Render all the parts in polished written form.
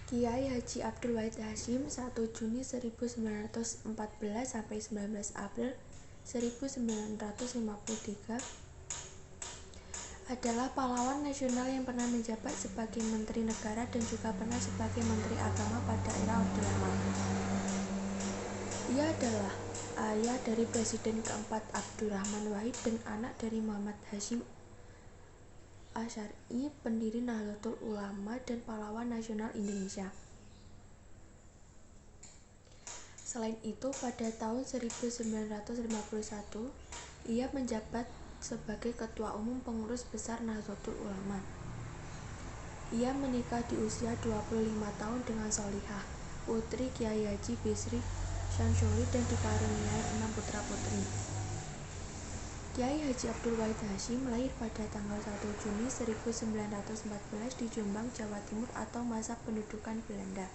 Kiai Haji Abdul Wahid Hasyim 1 Juni 1914 sampai 19 April 1953 adalah pahlawan nasional yang pernah menjabat sebagai Menteri Negara dan juga pernah sebagai Menteri Agama pada era Orde Lama. Ia adalah ayah dari Presiden keempat Abdurrahman Wahid dan anak dari Muhammad Hasyim Asy'ari, pendiri Nahdlatul Ulama dan pahlawan nasional Indonesia. Selain itu, pada tahun 1951, ia menjabat sebagai Ketua Umum Pengurus Besar Nahdlatul Ulama. Ia menikah di usia 25 tahun dengan Sholihah, putri Kiai Haji Bisri Syamsuri dan dikaruniai 6 putra-putri. Kiai Haji Abdul Wahid Hasyim lahir pada tanggal 1 Juni 1914 di Jombang, Jawa Timur atau masa pendudukan Belanda.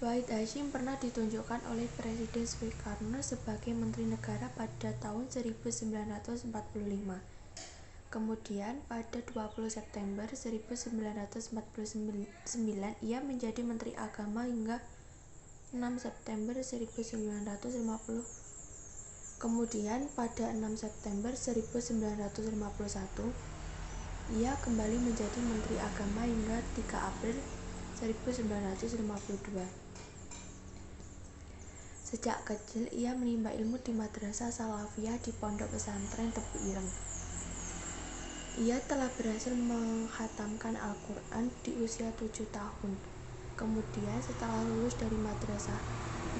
Wahid Hasyim pernah ditunjukkan oleh Presiden Soekarno sebagai Menteri Negara pada tahun 1945. Kemudian pada 20 September 1949 ia menjadi Menteri Agama hingga 6 September 1950. Kemudian pada 6 September 1951 ia kembali menjadi Menteri Agama hingga 3 April 1952. Sejak kecil ia menimba ilmu di Madrasah Salafiyah di Pondok Pesantren Tebu Ireng. Ia telah berhasil menghatamkan Al-Quran di usia 7 tahun. Kemudian setelah lulus dari madrasah,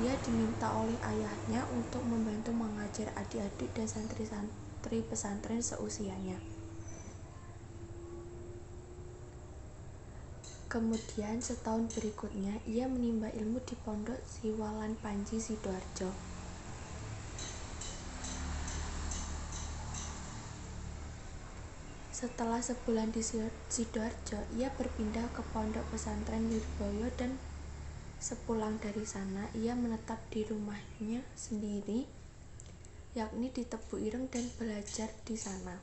ia diminta oleh ayahnya untuk membantu mengajar adik-adik dan santri-santri pesantren seusianya. Kemudian setahun berikutnya ia menimba ilmu di Pondok Siwalan Panji Sidoarjo. Setelah sebulan di Sidoarjo, ia berpindah ke Pondok Pesantren Lirboyo dan sepulang dari sana ia menetap di rumahnya sendiri, yakni di Tebu Ireng, dan belajar di sana.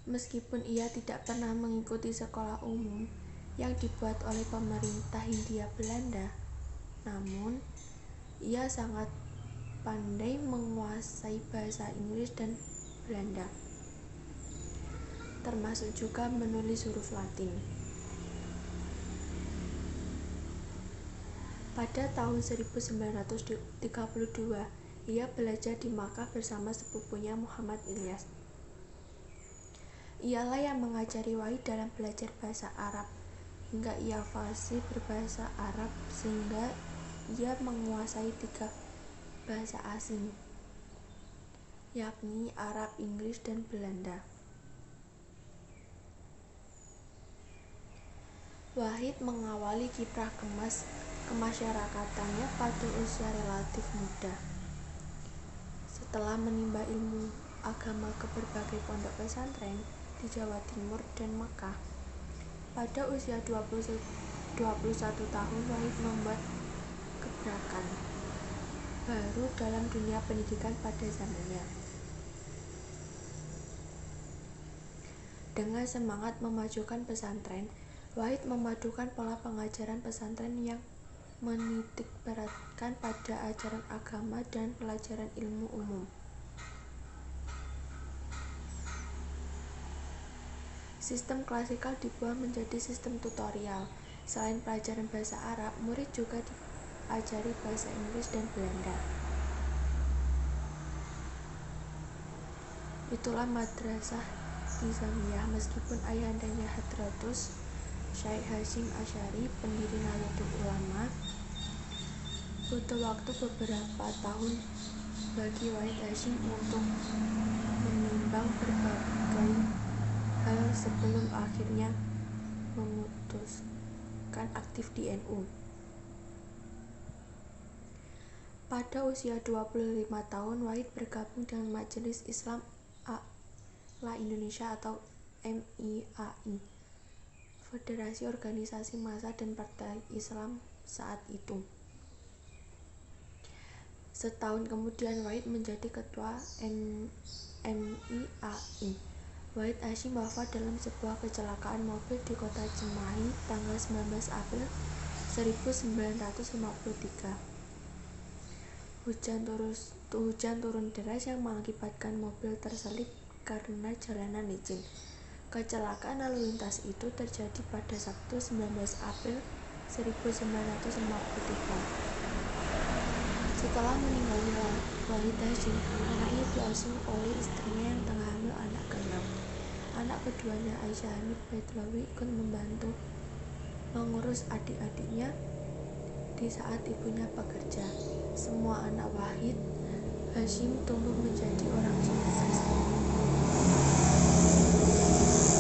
Meskipun ia tidak pernah mengikuti sekolah umum yang dibuat oleh pemerintah Hindia Belanda, namun ia sangat pandai menguasai bahasa Inggris dan Belanda, termasuk juga menulis huruf Latin. Pada tahun 1932, ia belajar di Makkah bersama sepupunya Muhammad Ilyas. Ialah yang mengajari Wahid dalam belajar bahasa Arab, hingga ia fasih berbahasa Arab sehingga ia menguasai 3 bahasa asing, yakni Arab, Inggris, dan Belanda. Wahid mengawali kiprah kemasyarakatannya pada usia relatif muda. Setelah menimba ilmu agama ke berbagai pondok pesantren di Jawa Timur dan Makkah, pada usia 21 tahun Wahid membuat gebrakan baru dalam dunia pendidikan pada zamannya. Dengan semangat memajukan pesantren, Wahid memadukan pola pengajaran pesantren yang menitikberatkan pada ajaran agama dan pelajaran ilmu umum. Sistem klasikal dibuat menjadi sistem tutorial. Selain pelajaran bahasa Arab, murid juga diajari bahasa Inggris dan Belanda. Itulah Madrasah Nizamiyah. Meskipun ayahandanya Hadratus Syekh Hasyim Asy'ari, pendiri Nahdlatul Ulama, butuh waktu beberapa tahun bagi Wahid Hasyim untuk menimbang berbagai hal sebelum akhirnya memutuskan aktif di NU. Pada usia 25 tahun, Wahid bergabung dengan Majelis Islam A'la Indonesia atau MIAI, Federasi Organisasi Massa dan Partai Islam saat itu. Setahun kemudian Wahid menjadi ketua MIAI. Wahid Hasyim wafat dalam sebuah kecelakaan mobil di kota Cimahi tanggal 19 April 1953. Hujan turun deras yang mengakibatkan mobil terselip karena jalanan licin. Kecelakaan lalu lintas itu terjadi pada Sabtu 19 April 1953. Setelah meninggalnya Wahid Hasyim, anaknya diasuh oleh istrinya yang tengah hamil anak ke-6. Anak keduanya, Aisyah Hamid Baitlawi, ikut membantu mengurus adik-adiknya di saat ibunya bekerja. Semua anak Wahid Hasyim tumbuh menjadi orang sukses.